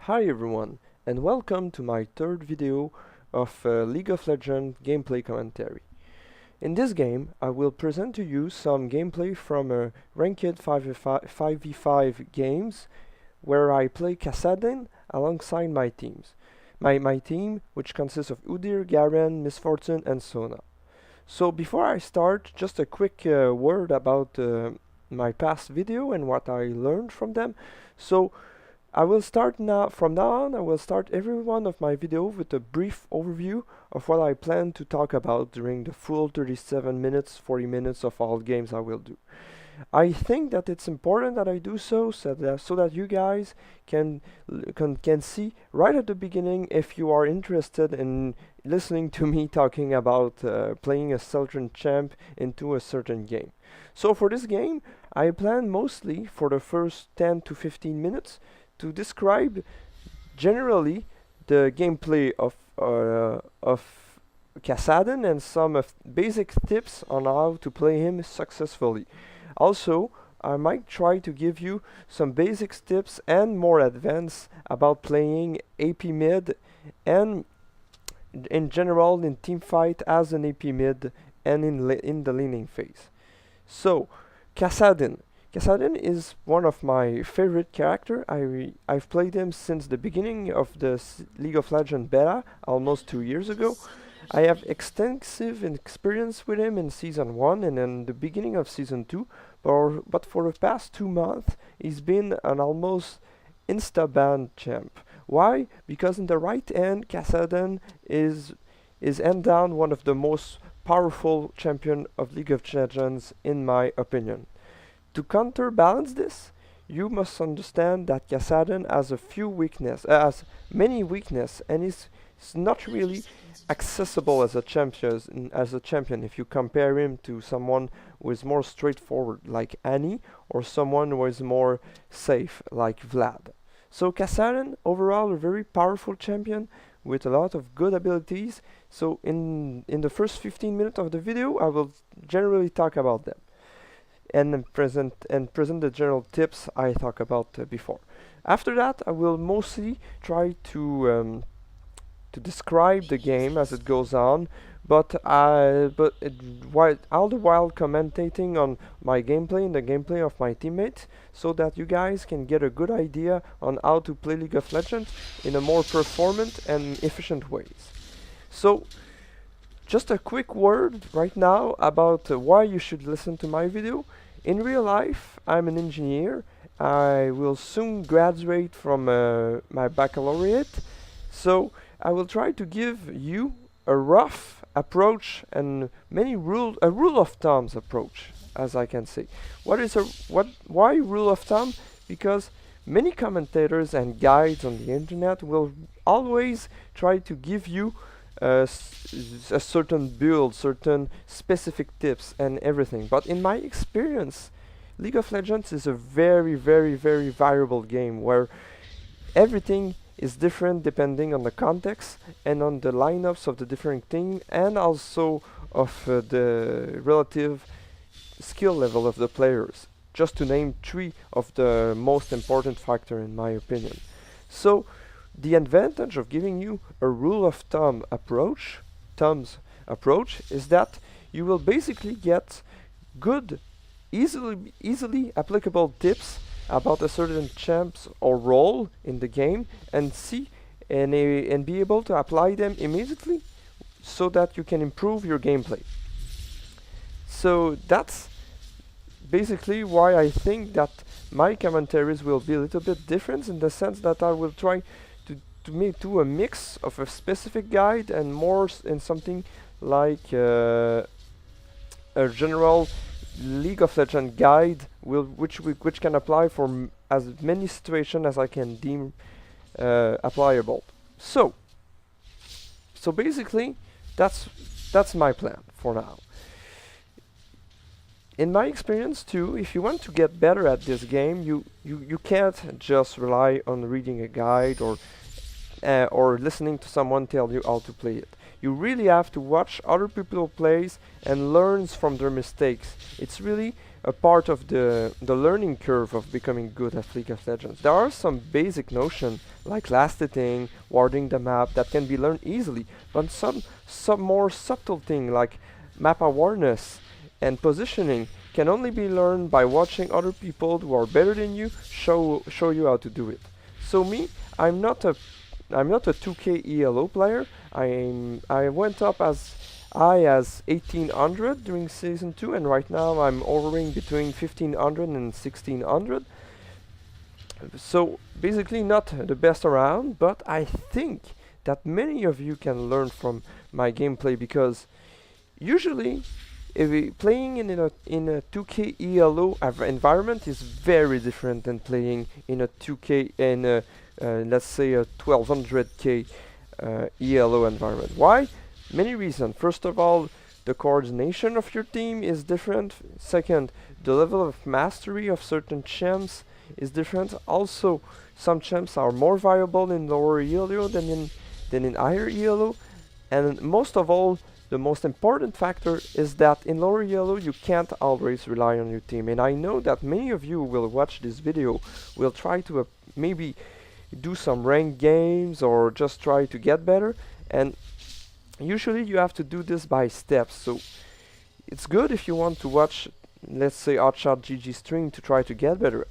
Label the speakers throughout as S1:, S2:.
S1: Hi everyone, and welcome to my third video of League of Legends gameplay commentary. In this game, I will present to you some gameplay from ranked 5v5 games where I play Kassadin alongside my teams. My team, which consists of Udyr, Garen, Misfortune, and Sona. So before I start, just a quick word about my past video and what I learned from them. So I will start now. From now on, I will start every one of my videos with a brief overview of what I plan to talk about during the full 37 minutes, 40 minutes of all games I will do. I think that it's important that I do so that you guys can see right at the beginning if you are interested in listening to me talking about playing a certain champ into a certain game. So for this game, I plan mostly for the first 10 to 15 minutes to describe generally the gameplay of Kassadin and some basic tips on how to play him successfully. Also, I might try to give you some basic tips and more advanced about playing AP mid and in general in teamfight as an AP mid and in the laning phase. So, Kassadin. Kassadin is one of my favorite character. I've played him since the beginning of the League of Legends beta, almost 2 years ago. I have extensive experience with him in Season 1 and in the beginning of Season 2, but for the past 2 months, he's been an almost insta-banned champ. Why? Because in the right hand, Kassadin is hand down one of the most powerful champion of League of Legends in my opinion. To counterbalance this, you must understand that Kassadin has many weaknesses, and is not really accessible as a champion if you compare him to someone who is more straightforward like Annie or someone who is more safe like Vlad. So Kassadin overall a very powerful champion with a lot of good abilities. So in the first 15 minutes of the video, I will generally talk about them and present the general tips I talked about before. After that, I will mostly try to describe the game as it goes on, but all the while commentating on my gameplay and the gameplay of my teammates, so that you guys can get a good idea on how to play League of Legends in a more performant and efficient ways. So, just a quick word right now about why you should listen to my video. In real life, I'm an engineer. I will soon graduate from my baccalaureate, so I will try to give you a rough approach and a rule of thumbs approach, as I can say. Why rule of thumb? Because many commentators and guides on the internet will always try to give you a certain build, certain specific tips and everything. But in my experience, League of Legends is a very variable game where everything is different depending on the context and on the lineups of the different teams, and also of the relative skill level of the players, just to name 3 of the most important factors in my opinion. So the advantage of giving you a rule of thumb approach is that you will basically get good, easily applicable tips about a certain champs or role in the game, and be able to apply them immediately so that you can improve your gameplay. So that's basically why I think that my commentaries will be a little bit different, in the sense that I will try to do a mix of a specific guide and more in something like a general League of Legends guide, which can apply for as many situations as I can deem applicable. So basically, that's my plan for now. In my experience too, if you want to get better at this game, you can't just rely on reading a guide or listening to someone tell you how to play it. You really have to watch other people plays and learn from their mistakes. It's really a part of the learning curve of becoming good at League of Legends. There are some basic notions like last hitting, warding the map that can be learned easily, but some more subtle thing like map awareness and positioning can only be learned by watching other people who are better than you show you how to do it. So me, I'm not a 2K ELO player. I went up as high as 1800 during season 2, and right now I'm hovering between 1500 and 1600. So basically not the best around, but I think that many of you can learn from my gameplay, because usually playing in a 2K ELO environment is very different than playing in a 2K in a let's say a 1200K ELO environment. Why? Many reasons. First of all, the coordination of your team is different. Second, the level of mastery of certain champs is different. Also, some champs are more viable in lower ELO than in higher ELO. And most of all, the most important factor is that in lower ELO you can't always rely on your team. And I know that many of you who will watch this video will try to maybe do some ranked games or just try to get better, and usually you have to do this by steps. So it's good if you want to watch, let's say, Hotshot GG stream to try to get better.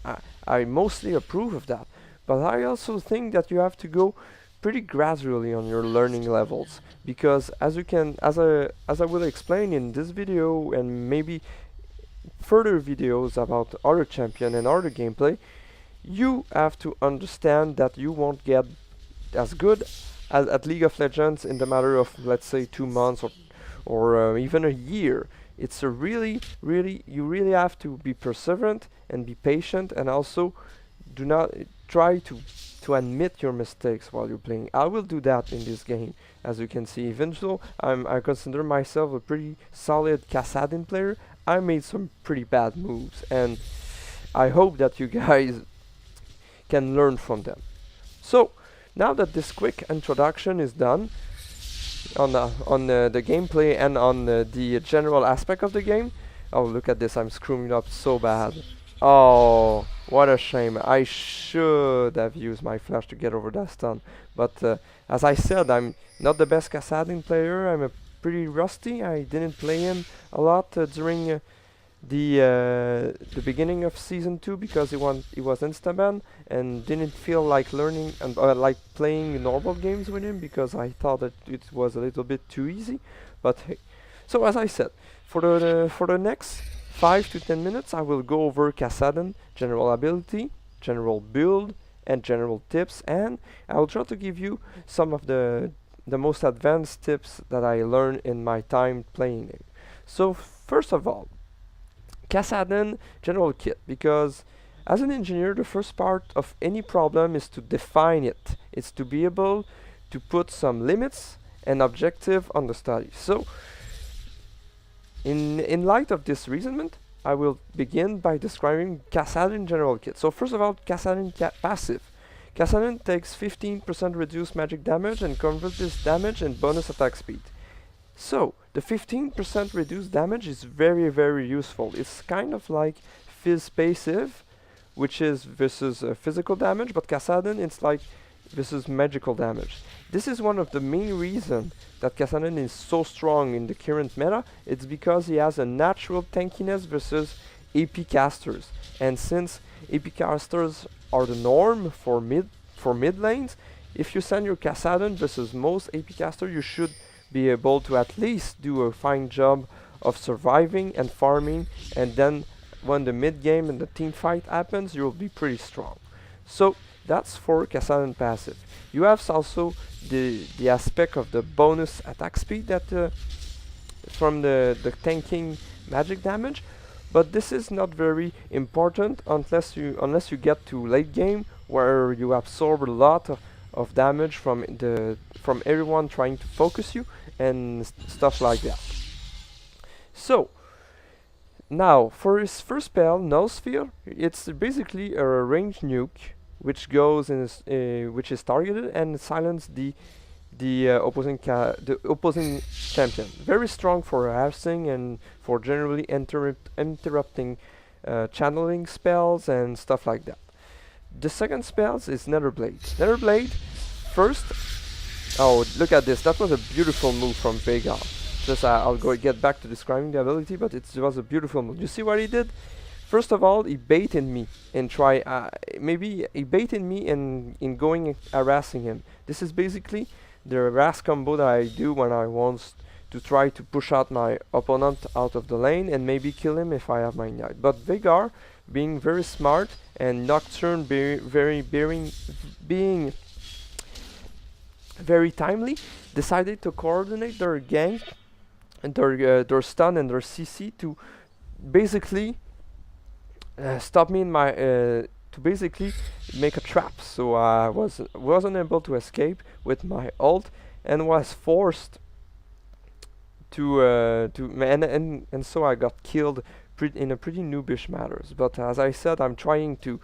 S1: I mostly approve of that, but I also think that you have to go pretty gradually on your learning levels, because as I will explain in this video and maybe further videos about other champion and other gameplay, you have to understand that you won't get as good as at League of Legends in the matter of, let's say, 2 months or even a year. It's a you really have to be perseverant and be patient, and also do not try to admit your mistakes while you're playing. I will do that in this game, as you can see. Even though I consider myself a pretty solid Kassadin player, I made some pretty bad moves, and I hope that you guys can learn from them. So now that this quick introduction is done on the gameplay and on the general aspect of the game. Oh, look at this, I'm screwing up so bad. Oh, what a shame. I should have used my flash to get over that stun, but as I said, I'm not the best Kassadin player. I'm pretty rusty. I didn't play him a lot during the beginning of season 2, because he was insta-ban, and didn't feel like learning and like playing normal games with him, because I thought that it was a little bit too easy. But hey, so as I said, for the next 5 to 10 minutes I will go over Kassadin, general ability, general build, and general tips, and I will try to give you some of the most advanced tips that I learned in my time playing it. So first of all, Kassadin general kit, because as an engineer the first part of any problem is to define it. It's to be able to put some limits and objective on the study. So in light of this reasoning, I will begin by describing Kassadin general kit. So first of all, Kassadin passive. Kassadin takes 15% reduced magic damage and converts this damage in bonus attack speed. So the 15% reduced damage is very, very useful. It's kind of like Fizz passive, which is versus physical damage, but Kassadin, it's like versus magical damage. This is one of the main reasons that Kassadin is so strong in the current meta. It's because he has a natural tankiness versus AP casters, and since AP casters are the norm for mid lanes, if you send your Kassadin versus most AP caster, you should be able to at least do a fine job of surviving and farming, and then when the mid game and the team fight happens, you will be pretty strong. So that's for Kassadin passive. You have also the aspect of the bonus attack speed that from the tanking magic damage, but this is not very important unless you get to late game, where you absorb a lot of damage from everyone trying to focus you and stuff like that. So now for his first spell, Null Sphere, it's basically a ranged nuke which goes in which is targeted and silence the opposing champion. Very strong for harassing and for generally interrupting channeling spells and stuff like that. The second spells is Netherblade. Netherblade, first, oh, look at this. That was a beautiful move from Veigar. Just I'll get back to describing the ability, but it was a beautiful move. You see what he did? First of all, he baited me and maybe he baited me in going harassing him. This is basically the harass combo that I do when I want to try to push out my opponent out of the lane and maybe kill him if I have my knight. But Veigar, being very smart, and Nocturne being very timely, decided to coordinate their gank and their stun and their CC to basically stop me in my to basically make a trap. So I wasn't able to escape with my ult and was forced to and so I got killed in a pretty noobish matters. But as I said, I'm trying to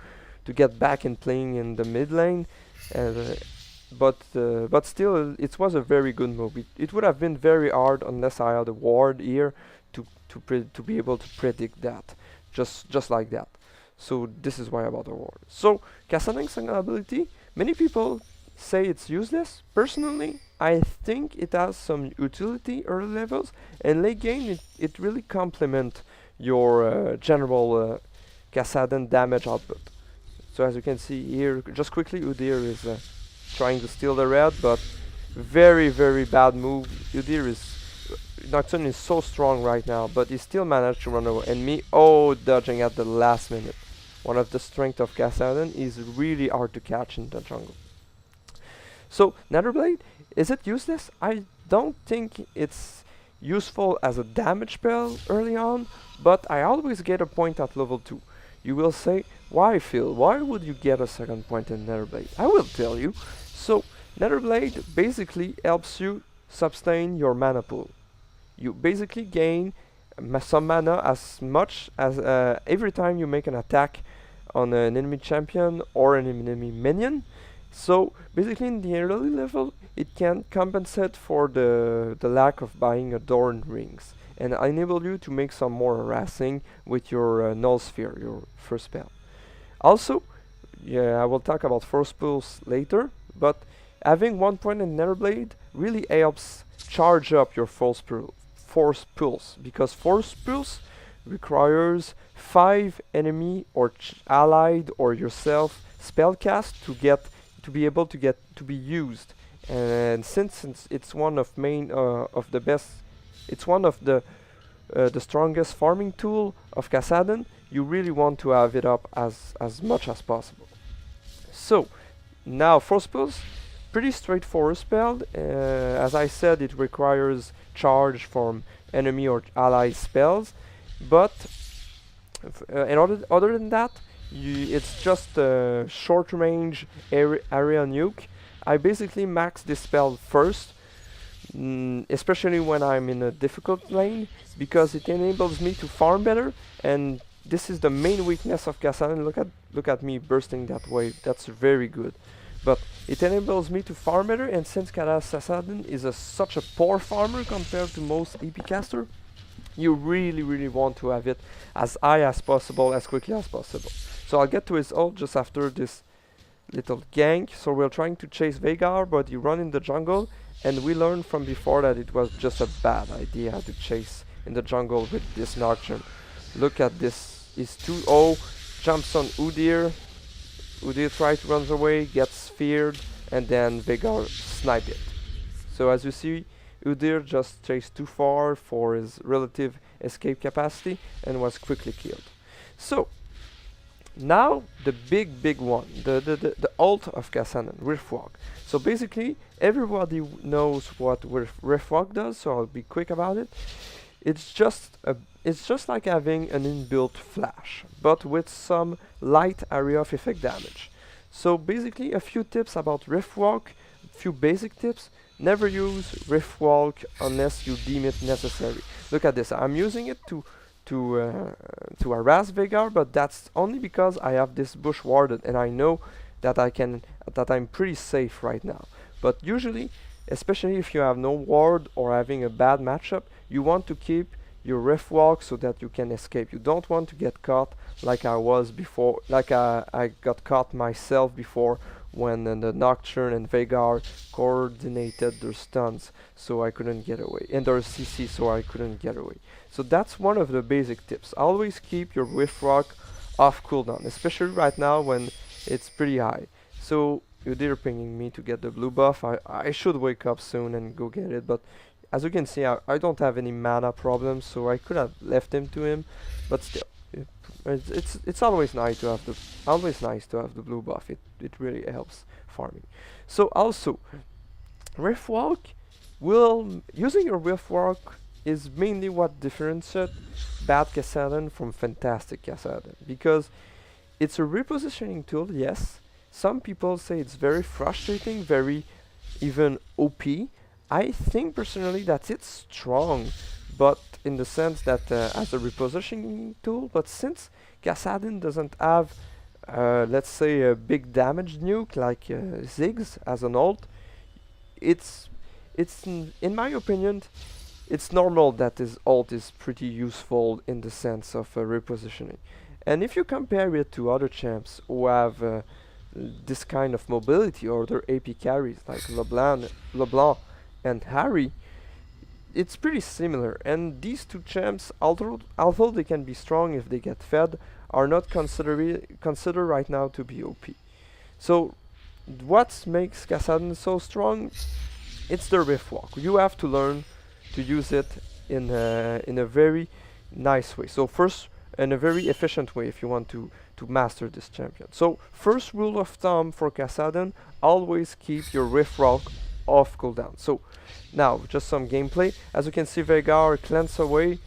S1: get back in playing in the mid lane, but still it was a very good move. It would have been very hard unless I had a ward here to be able to predict that just like that. So this is why I bought a ward. So Kassadin's single ability, many people say it's useless. Personally, I think it has some utility early levels, and late game it really complements your general Kassadin damage output. So as you can see here, just quickly, Udyr is trying to steal the red, but very bad move. Nocturne is so strong right now, but he still managed to run away. And me, dodging at the last minute. One of the strengths of Kassadin is really hard to catch in the jungle. So Netherblade, is it useless? I don't think it's useful as a damage spell early on, but I always get a point at level 2. You will say, why Phil? Why would you get a second point in Netherblade? I will tell you. So Netherblade basically helps you sustain your mana pool. You basically gain some mana as much as every time you make an attack on an enemy champion or an enemy minion. So basically in the early level it can compensate for the lack of buying Adorned Rings and enable you to make some more harassing with your Null Sphere, your first spell. Also, I will talk about Force Pulse later, but having 1 point in Netherblade really helps charge up your Force Pulse, because Force Pulse requires 5 enemy or allied or yourself spellcast to be able to be used. And since it's one of the best, it's one of the strongest farming tool of Kassadin, you really want to have it up as much as possible. So now Force Pulse, pretty straightforward spell. As I said, it requires charge from enemy or ally spells, but other than that, it's just a short range area nuke. I basically max this spell first, especially when I'm in a difficult lane, because it enables me to farm better, and this is the main weakness of Kassadin. Look at me bursting that wave. That's very good. But it enables me to farm better, and since Kassadin is such a poor farmer compared to most AP caster, you really want to have it as high as possible, as quickly as possible. So I'll get to his ult just after this little gank. So we're trying to chase Veigar, but he run in the jungle, and we learned from before that it was just a bad idea to chase in the jungle with this Nocturne. Look at this, he's 2-0, jumps on Udyr. Udyr tries to run away, gets feared, and then Veigar snipe it. So as you see, Udyr just chased too far for his relative escape capacity and was quickly killed. So now the big one, the ult of Kassadin, Riftwalk. So basically everybody knows what Riftwalk does, so I'll be quick about it. It's just like having an inbuilt flash, but with some light area of effect damage. So basically a few tips about Riftwalk, few basic tips. Never use Riftwalk unless you deem it necessary. Look at this, I'm using it to harass Veigar, but that's only because I have this bush warded and I know that I'm pretty safe right now. But usually, especially if you have no ward or having a bad matchup, you want to keep your rift walk so that you can escape. You don't want to get caught like I was before, like I got caught myself before when the Nocturne and Veigar coordinated their stuns so I couldn't get away, and their CC so I couldn't get away. So that's one of the basic tips. Always keep your rift walk off cooldown, especially right now when it's pretty high. So you're pinging me to get the blue buff. I should wake up soon and go get it, but as you can see, I don't have any mana problems, so I could have left him to him, but still, it's always nice to have the blue buff. It really helps farming. So also, rift walk using your rift walk is mainly what differentiates bad Kassadin from fantastic Kassadin, because it's a repositioning tool. Yes, some people say it's very frustrating, very even OP. I think personally that it's strong, but in the sense that as a repositioning tool, but since Kassadin doesn't have let's say a big damage nuke like Ziggs as an ult, it's in my opinion it's normal that his ult is pretty useful in the sense of repositioning. And if you compare it to other champs who have this kind of mobility, or their AP carries like LeBlanc and Harry, it's pretty similar. And these two champs, although they can be strong if they get fed, are not considered right now to be OP. So what makes Kassadin so strong? It's the rift walk. You have to learn to use it in a very nice way. So first, in a very efficient way if you want to master this champion. So first rule of thumb for Kassadin: always keep your rift walk off cooldown. So now just some gameplay. As you can see, Veigar cleanse away,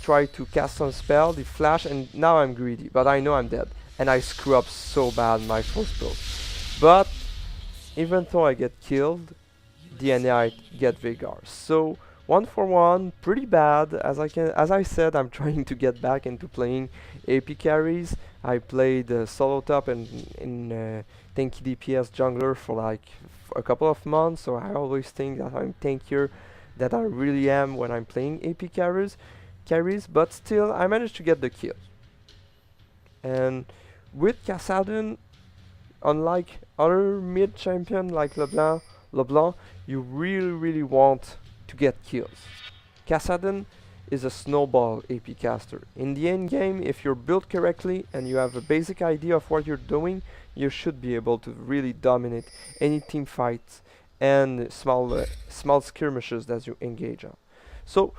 S1: try to cast some spell, the flash, and now I'm greedy, but I know I'm dead, and I screw up so bad my first build. But even though I get killed, I get Veigar. So 1-for-1, pretty bad. As I said, I'm trying to get back into playing AP carries. I played solo top and in tanky DPS jungler for like a couple of months, so I always think that I'm tankier than I really am when I'm playing AP carries, but still I managed to get the kill. And with Kassadin, unlike other mid champion like LeBlanc, you really want to get kills. Kassadin is a snowball AP caster. In the end game, if you're built correctly and you have a basic idea of what you're doing, you should be able to really dominate any team fights and small skirmishes that you engage on. So,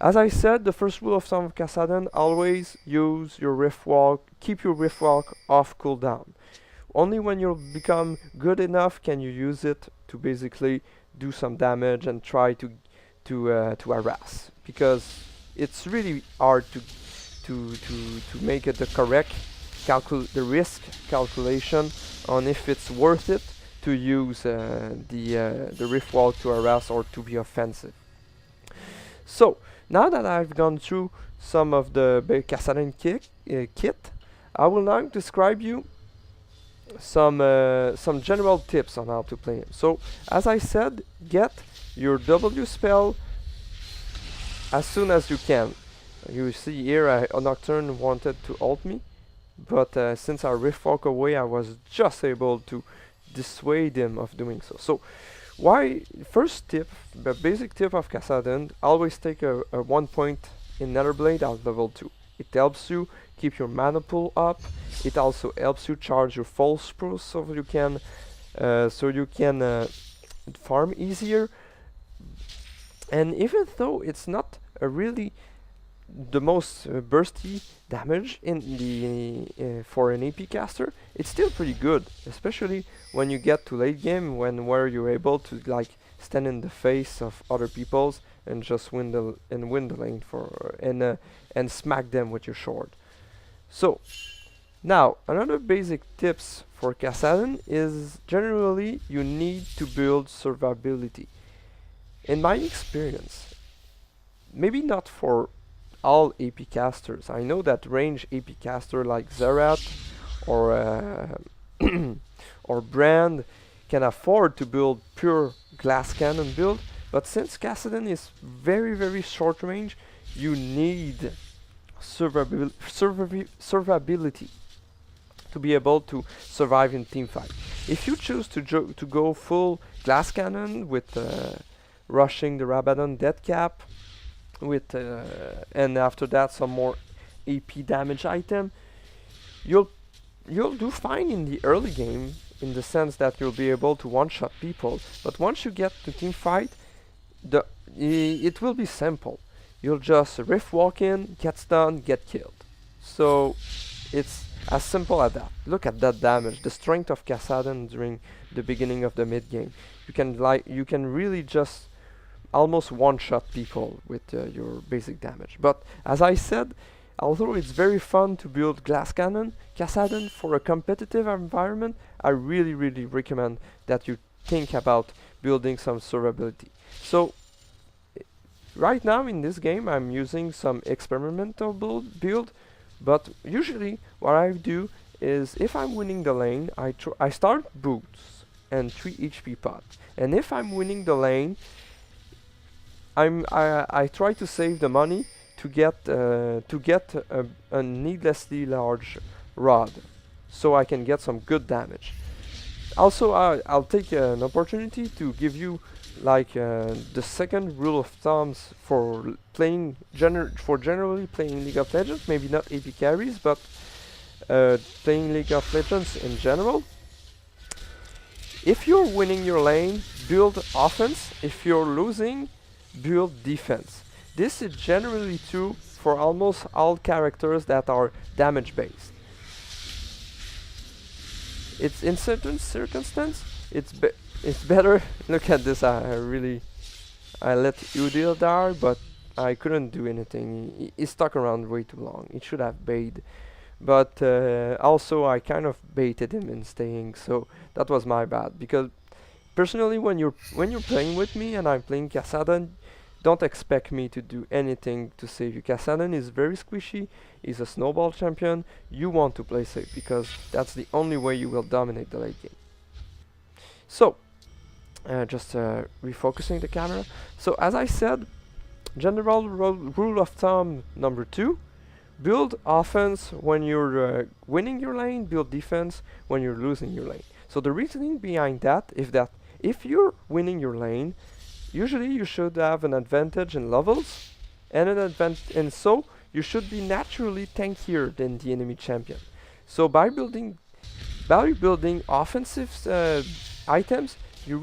S1: as I said, the first rule of thumb of Kassadin: always use your rift walk, keep your rift walk off cooldown. Only when you become good enough can you use it to basically do some damage and try to harass, because it's really hard to make it the correct the risk calculation on if it's worth it to use the rift wall to harass or to be offensive. So now that I've gone through some of the Kassadin kit, I will now describe you some general tips on how to play him. So as I said, get your W spell as soon as you can. You see here a Nocturne wanted to ult me, but since I rift walk away, I was just able to dissuade him of doing so. So first tip, the basic tip of Kassadin: always take a 1 point in Netherblade at level 2. It helps you keep your mana pool up. It also helps you charge your false spruce so you can farm easier. And even though it's not a really the most bursty damage in the for an AP caster, it's still pretty good, especially when you get to late game where you're able to like stand in the face of other people's and just win the lane for and smack them with your sword. So now another basic tips for Kassadin is generally you need to build survivability. In my experience, maybe not for all AP casters. I know that range AP caster like Zerat or or Brand can afford to build pure glass cannon build, but since Kassadin is very short range, you need survivability to be able to survive in team fight. If you choose to go full glass cannon with rushing the Rabadon dead cap, with and after that some more AP damage item, you'll do fine in the early game, in the sense that you'll be able to one-shot people. But once you get to team fight, it will be simple. You'll just riff walk in, get stunned, get killed. So it's as simple as that. Look at that damage, the strength of Kassadin during the beginning of the mid game. You can really just almost one-shot people with your basic damage. But as I said, although it's very fun to build glass cannon, Kassadin for a competitive environment, I really recommend that you think about building some survivability. So right now in this game I'm using some experimental build, but usually what I do is, if I'm winning the lane, I start boots and 3 HP pot, and if I'm winning the lane, I try to save the money to get a needlessly large rod, so I can get some good damage. Also, I'll take an opportunity to give you like the second rule of thumbs for playing generally playing League of Legends. Maybe not AP carries, but playing League of Legends in general. If you're winning your lane, build offense. If you're losing, build defense. This is generally true for almost all characters that are damage based. It's in certain circumstances, it's better. Look at this. I let Udil die, but I couldn't do anything. He stuck around way too long. He should have baited, but also I kind of baited him in staying, so that was my bad. Because personally, when you're playing with me and I'm playing Kassadin, don't expect me to do anything to save you. Kassadin is very squishy. He's a snowball champion. You want to play safe, because that's the only way you will dominate the late game. So, just refocusing the camera. So, as I said, general rule of thumb number 2, build offense when you're winning your lane, build defense when you're losing your lane. So the reasoning behind that is that if you're winning your lane, usually you should have an advantage in levels, and so you should be naturally tankier than the enemy champion. So by building offensive items, you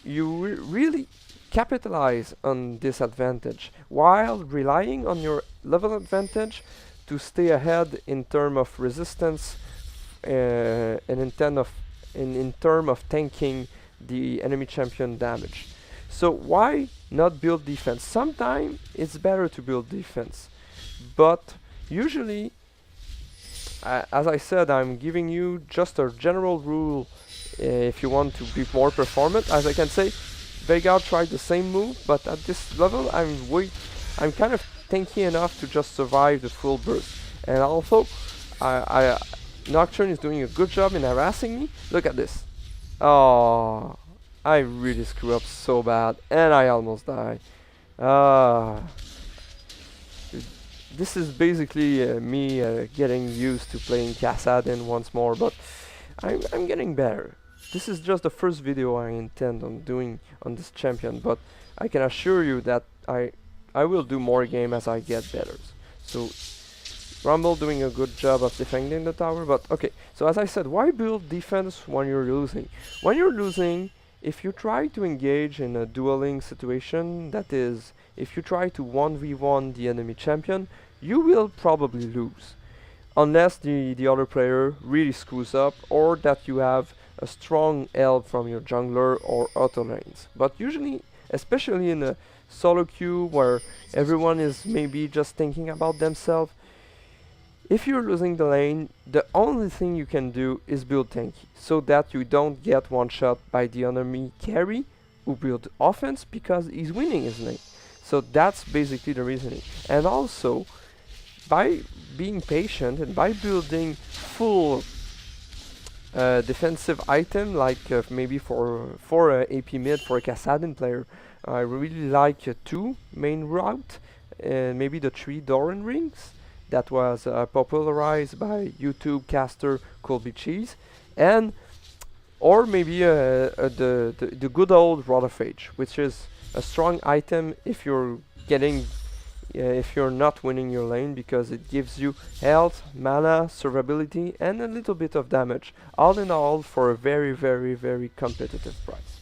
S1: really capitalize on this advantage, while relying on your level advantage to stay ahead in terms of resistance and in terms of tanking the enemy champion damage. So why not build defense? Sometimes it's better to build defense, but usually, as I said, I'm giving you just a general rule if you want to be more performant. As I can say, Vega tried the same move, but at this level I'm kind of tanky enough to just survive the full burst. And also, Nocturne is doing a good job in harassing me. Look at this. Oh, I really screw up so bad, and I almost die. This is basically me getting used to playing Kassadin once more, but I'm getting better. This is just the first video I intend on doing on this champion, but I can assure you that I will do more game as I get better. So Rumble doing a good job of defending the tower, but okay. So as I said, why build defense when you're losing? When you're losing, if you try to engage in a dueling situation, that is, if you try to 1v1 the enemy champion, you will probably lose. Unless the other player really screws up, or that you have a strong help from your jungler or auto lanes. But usually, especially in a solo queue where everyone is maybe just thinking about themselves, if you're losing the lane, the only thing you can do is build tanky, so that you don't get one shot by the enemy carry who build offense because he's winning his lane. So that's basically the reasoning. And also, by being patient and by building full defensive item, like maybe for AP mid, for a Kassadin player, I really like 2 main route maybe the 3 Doran rings that was popularized by YouTube caster Colby Cheese, and or maybe the good old Rod of Age, which is a strong item if you're getting if you're not winning your lane, because it gives you health, mana, survivability, and a little bit of damage. All in all, for a very, very, very competitive price.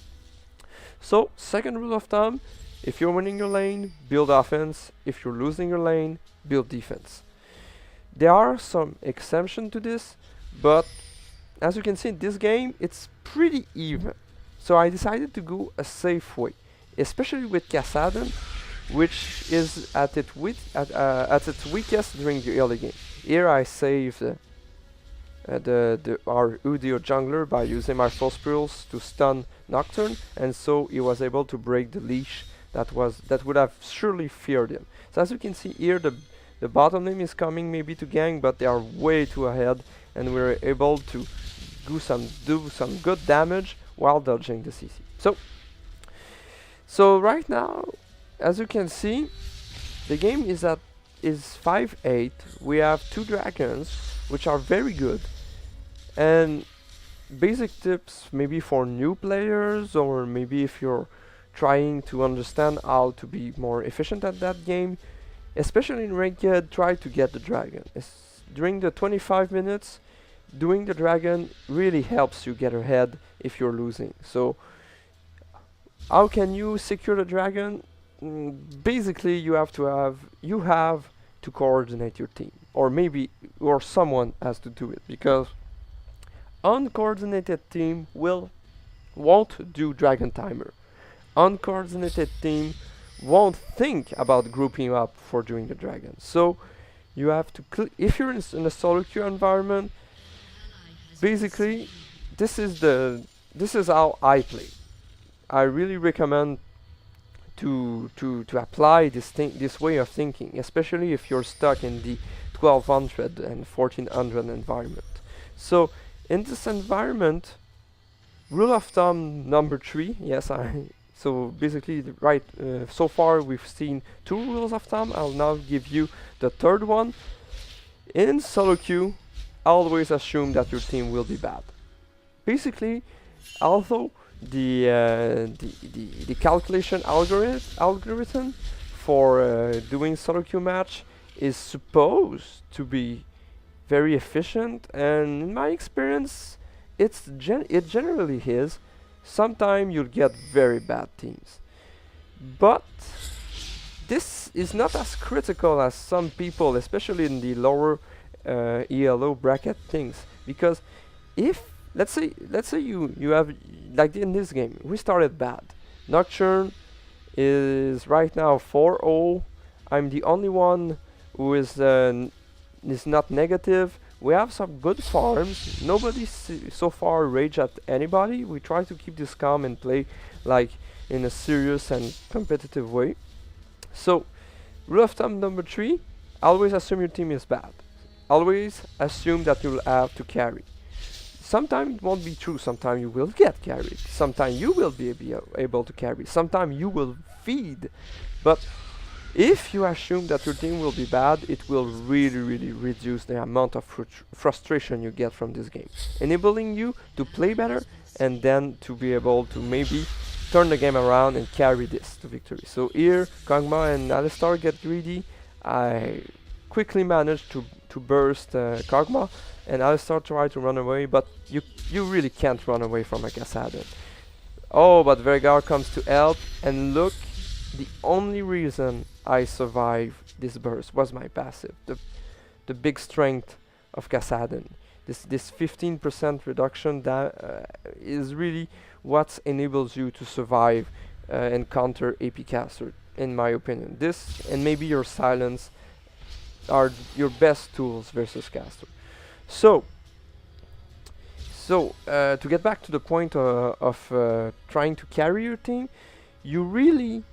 S1: So, second rule of thumb, if you're winning your lane, build offense. If you're losing your lane, build defense. There are some exceptions to this, but as you can see in this game, it's pretty even. So I decided to go a safe way, especially with Kassadin, which is at its weakest during the early game. Here I saved our Udio jungler by using my false pearls to stun Nocturne, and so he was able to break the leash that would have surely feared him. So as you can see here, the bottom lane is coming maybe to gank, but they are way too ahead, and we're able to do some good damage while dodging the CC. So right now, as you can see, the game is 5-8. We have 2 dragons, which are very good. And basic tips maybe for new players, or maybe if you're trying to understand how to be more efficient at that game, especially in ranked, try to get the dragon. During the 25 minutes, doing the dragon really helps you get ahead if you're losing. So how can you secure the dragon? Basically, you have to coordinate your team, or someone has to do it, because uncoordinated team won't do dragon timer. Uncoordinated team won't think about grouping up for doing the dragon. So you have to if you're in a solo queue environment, basically this is how I play. I really recommend to apply this way of thinking, especially if you're stuck in the 1200 and 1400 environment. So in this environment, rule of thumb number 3, so basically so far we've seen 2 rules of thumb. I'll now give you the third one. In solo queue, always assume that your team will be bad. Basically, although the calculation algorithm for doing solo queue match is supposed to be very efficient, and in my experience it generally is. Sometimes you'll get very bad teams, but this is not as critical as some people, especially in the lower ELO bracket things, because if let's say you have, like in this game, we started bad. Nocturne is right now 4-0. I'm the only one who is not negative. We have some good farms. Nobody so far rage at anybody. We try to keep this calm and play like in a serious and competitive way. So, rule of thumb number 3, always assume your team is bad. Always assume that you'll have to carry. Sometimes it won't be true. Sometimes you will get carried. Sometimes you will be able to carry. Sometimes you will feed. But if you assume that your team will be bad, it will really reduce the amount of frustration you get from this game, enabling you to play better and then to be able to maybe turn the game around and carry this to victory. So here, Kog'Maw and Alistar get greedy. I quickly managed to burst Kog'Maw, and Alistar tried to run away, but you really can't run away from a Kassadin. Oh, but Veigar comes to help, and look, the only reason I survived this burst was my passive, the big strength of Kassadin. This 15% reduction is really what enables you to survive and counter AP caster, in my opinion. This and maybe your silence are your best tools versus caster. So to get back to the point of trying to carry your team, you really,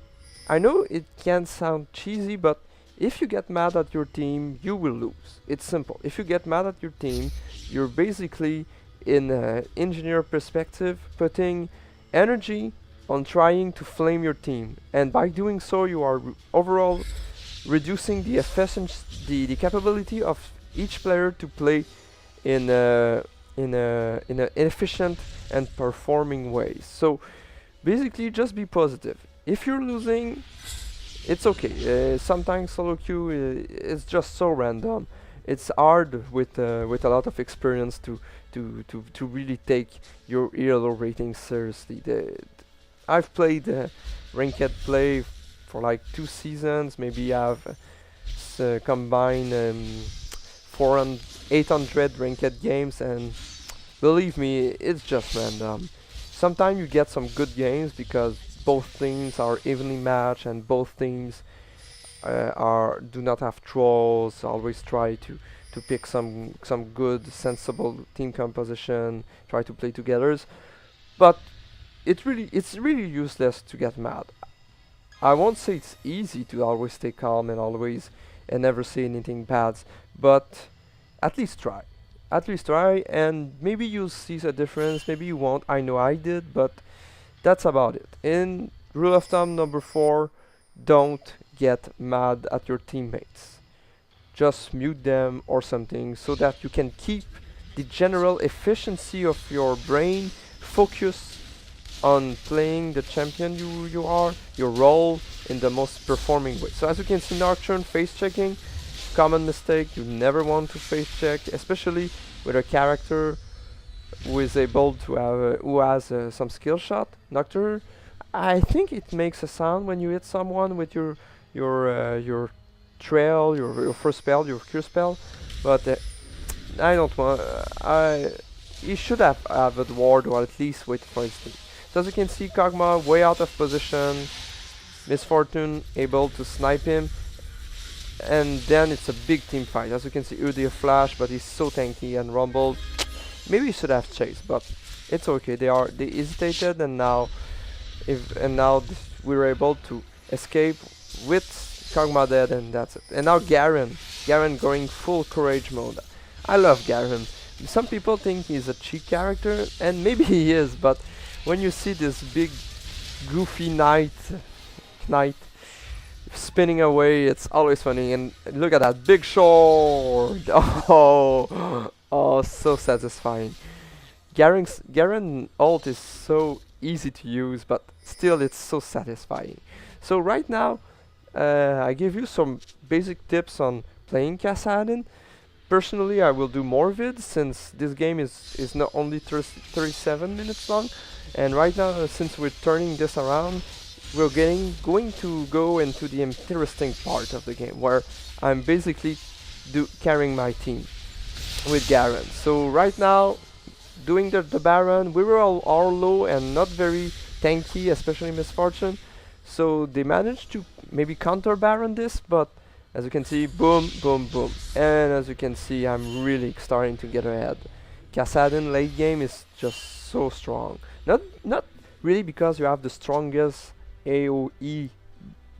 S1: I know it can sound cheesy, but if you get mad at your team, you will lose. It's simple. If you get mad at your team, you're basically, in an engineer perspective, putting energy on trying to flame your team, and by doing so, you are overall reducing the efficiency, the capability of each player to play in an efficient and performing way. So basically, just be positive. If you're losing, it's okay. Sometimes solo queue is just so random. It's hard with a lot of experience to really take your ELO rating seriously. I've played ranked play for like 2 seasons. Maybe I've combined 400, 800 ranked games, and believe me, it's just random. Sometimes you get some good games because both teams are evenly matched and both teams do not have trolls. Always try to pick some good sensible team composition, try to play together. But it's really useless to get mad. I won't say it's easy to always stay calm and never say anything bad, but at least try. At least try, and maybe you'll see a difference, maybe you won't. I know I did, but that's about it. In rule of thumb number 4, don't get mad at your teammates. Just mute them or something so that you can keep the general efficiency of your brain focused on playing the champion you are, your role, in the most performing way. So as you can see, Nocturne face checking, common mistake. You never want to face check, especially with a character who is able to have who has some skill shot. Nocturne, I think it makes a sound when you hit someone with your trail, your first spell, your Q spell, but I don't want. He should have a ward, or at least wait for his team. So as you can see, Kog'Maw way out of position. Misfortune able to snipe him, and then it's a big team fight. As you can see, Udi a flash, but he's so tanky, and Rumble. Maybe he should have chased, but it's okay. They hesitated, and now we were able to escape with Kog'Maw dead, and that's it. And now Garen going full courage mode. I love Garen. Some people think he's a cheat character, and maybe he is, but when you see this big goofy knight spinning away, it's always funny. And look at that big sword. Oh, so satisfying. Garen ult is so easy to use, but still it's so satisfying. So right now I give you some basic tips on playing Kassadin. Personally, I will do more vids since this game is not only 37 minutes long, and right now, since we're turning this around, we're going to go into the interesting part of the game where I'm basically carrying my team with Garen. So right now, doing the Baron, we were all low and not very tanky, especially Misfortune. So they managed to maybe counter Baron this, but as you can see, boom, boom, boom. And as you can see, I'm really starting to get ahead. Kassadin late game is just so strong. Not really because you have the strongest AoE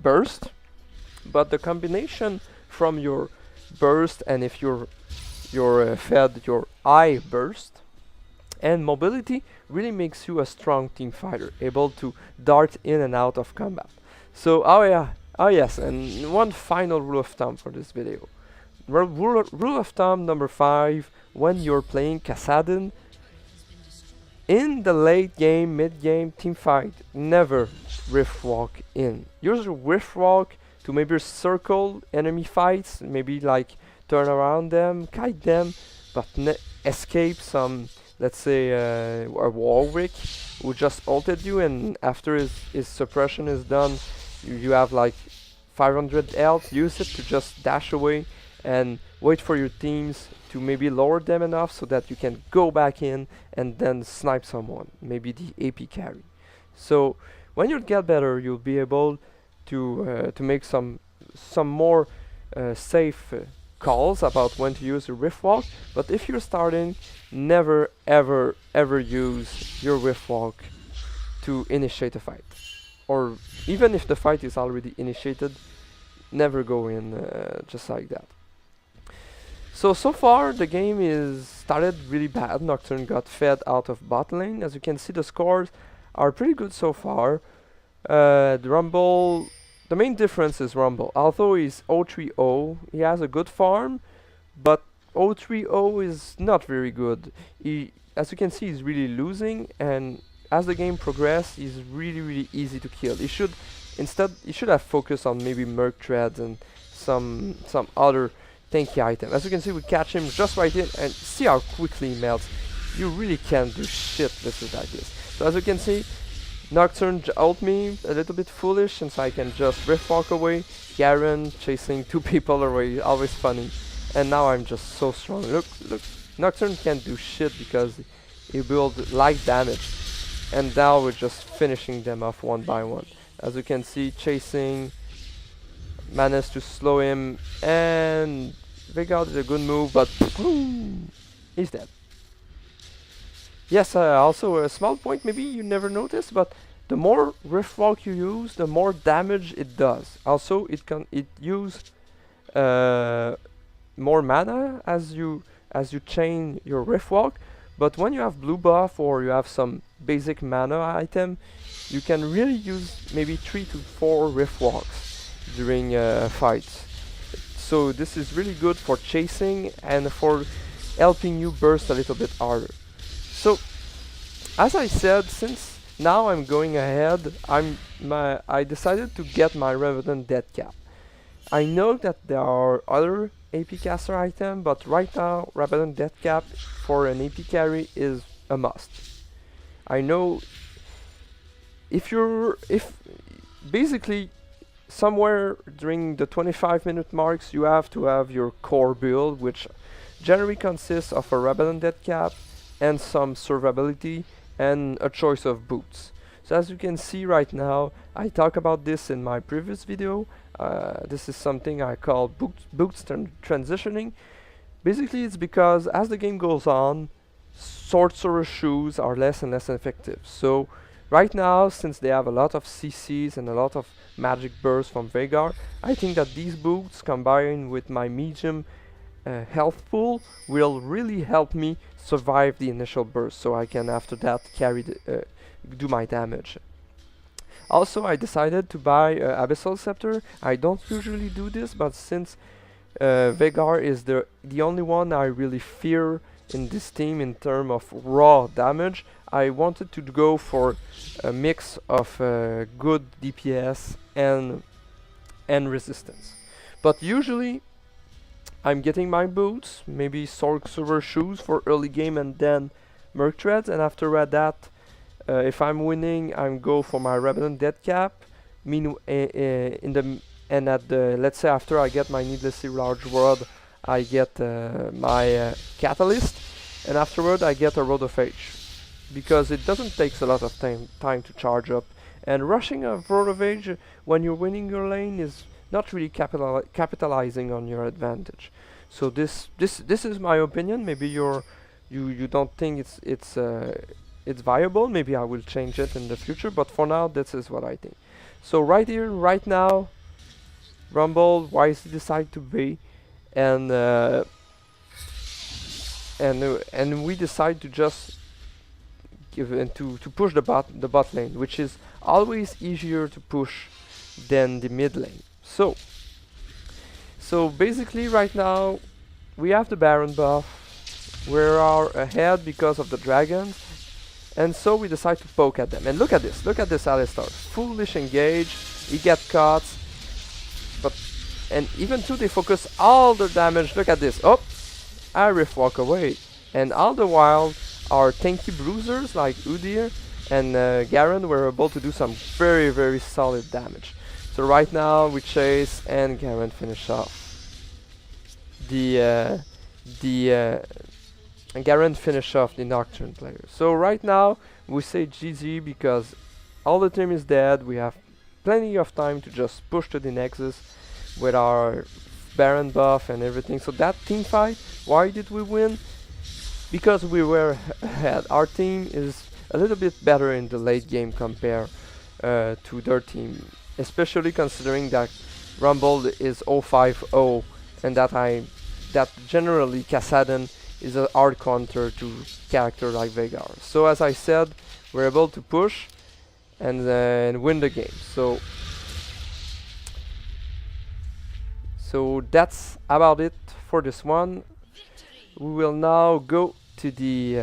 S1: burst, but the combination from your burst, and if you're fed your I burst and mobility, really makes you a strong team fighter, able to dart in and out of combat. So oh yes, and one final rule of thumb for this video. Rule of thumb number 5, when you're playing Kassadin, in the late game, mid game, team fight, never rift walk in. Use rift walk to maybe circle enemy fights, maybe like turn around them, kite them, but escape some, let's say a Warwick who just ulted you, and after his suppression is done, you have like 500 health. Use it to just dash away and wait for your teams to maybe lower them enough so that you can go back in and then snipe someone, maybe the AP carry. So when you get better, you'll be able to make some more safe calls about when to use your rift walk. But if you're starting, never ever use your rift walk to initiate a fight, or even if the fight is already initiated, never go in just like that. So far the game is started really bad. Nocturne got fed out of bot lane. As you can see, the scores are pretty good so far. The Rumble the main difference is Rumble. Although he's 0-3-0, he has a good farm, but 0-3-0 is not very good. As you can see, he's really losing, and as the game progresses, he's really easy to kill. He should have focused on maybe Merc Treads and some other tanky item. As you can see, we catch him just right here, and see how quickly he melts. You really can't do shit versus like this. So as you can see, Nocturne ult me a little bit foolish, since I can just rift walk away. Garen chasing 2 people away, always funny. And now I'm just so strong. Look, Nocturne can't do shit because he built light damage. And now we're just finishing them off one by one. As you can see, chasing, managed to slow him, and Veigar did a good move, but boom, he's dead. Yes, also a small point, maybe you never noticed, but the more Rift Walk you use, the more damage it does. Also, it use more mana as you chain your Rift Walk, but when you have blue buff or you have some basic mana item, you can really use maybe 3 to 4 Rift Walks during fights. So this is really good for chasing and for helping you burst a little bit harder. So, as I said, since now I'm going ahead, I decided to get my Revenant Death Cap. I know that there are other AP caster items, but right now Revenant Death Cap for an AP carry is a must. I know if basically somewhere during the 25-minute marks you have to have your core build, which generally consists of a Revenant Death Cap and some survivability and a choice of boots. So as you can see right now, I talk about this in my previous video. This is something I call boots transitioning. Basically it's because as the game goes on, sorcerer shoes are less and less effective. So right now, since they have a lot of CCs and a lot of magic bursts from Veigar, I think that these boots combined with my medium health pool will really help me survive the initial burst, so I can after that carry do my damage. Also, I decided to buy Abyssal Scepter. I don't usually do this, but since Veigar is the only one I really fear in this team in terms of raw damage, I wanted to go for a mix of good DPS and resistance. But usually I'm getting my boots, maybe sorcerer shoes for early game, and then Merc Treads, and after that, if I'm winning, I'm go for my Revenant Death Cap. Let's say after I get my needlessly large word, I get my Catalyst, and afterward I get a Road of Age, because it doesn't take a lot of time to charge up, and rushing a Road of Age when you're winning your lane is not really capitalizing on your advantage. So this is my opinion. Maybe you don't think it's viable. Maybe I will change it in the future, but for now this is what I think. So right here, right now, Rumble wisely decide to be, and we decide to just give and to push the bot lane, which is always easier to push than the mid lane. So basically right now we have the Baron buff, we are ahead because of the dragons, and so we decide to poke at them. And look at this Alistar, foolish engage, he gets caught, and even though they focus all the damage, look at this, oh, I rift walk away, and all the while our tanky bruisers like Udyr and Garen were able to do some very solid damage. So right now we chase and Garen finish off. Garen finish off the Nocturne player. So right now we say GG because all the team is dead. We have plenty of time to just push to the Nexus with our Baron buff and everything. So that team fight, why did we win? Because we were ahead. Our team is a little bit better in the late game compared to their team, especially considering that Rumble is 0-5-0 and that generally Kassadin is a hard counter to character like Veigar. So as I said, we're able to push and win the game. So So that's about it for this one. We will now go to the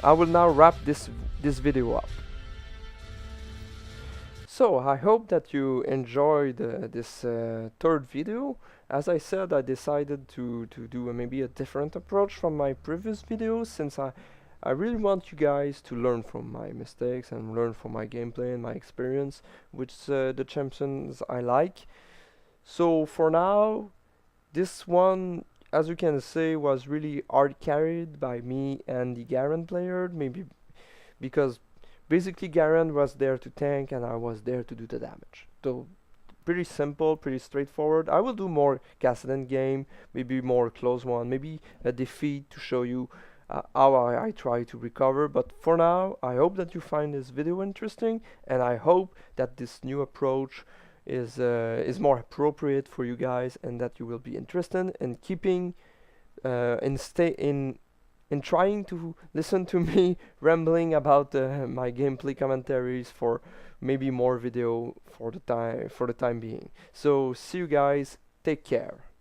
S1: I will now wrap this video up. So I hope that you enjoyed this third video. As I said, I decided to do maybe a different approach from my previous videos, since I really want you guys to learn from my mistakes and learn from my gameplay and my experience with the champions I like. So for now, this one, as you can see, was really hard carried by me and the Garen player, maybe because basically Garen was there to tank and I was there to do the damage. So pretty simple, pretty straightforward. I will do more Kassadin game, maybe more close one, maybe a defeat to show you how I try to recover. But for now, I hope that you find this video interesting, and I hope that this new approach is more appropriate for you guys, and that you will be interested in keeping in trying to listen to me rambling about my gameplay commentaries for maybe more video for the time being. So see you guys, take care.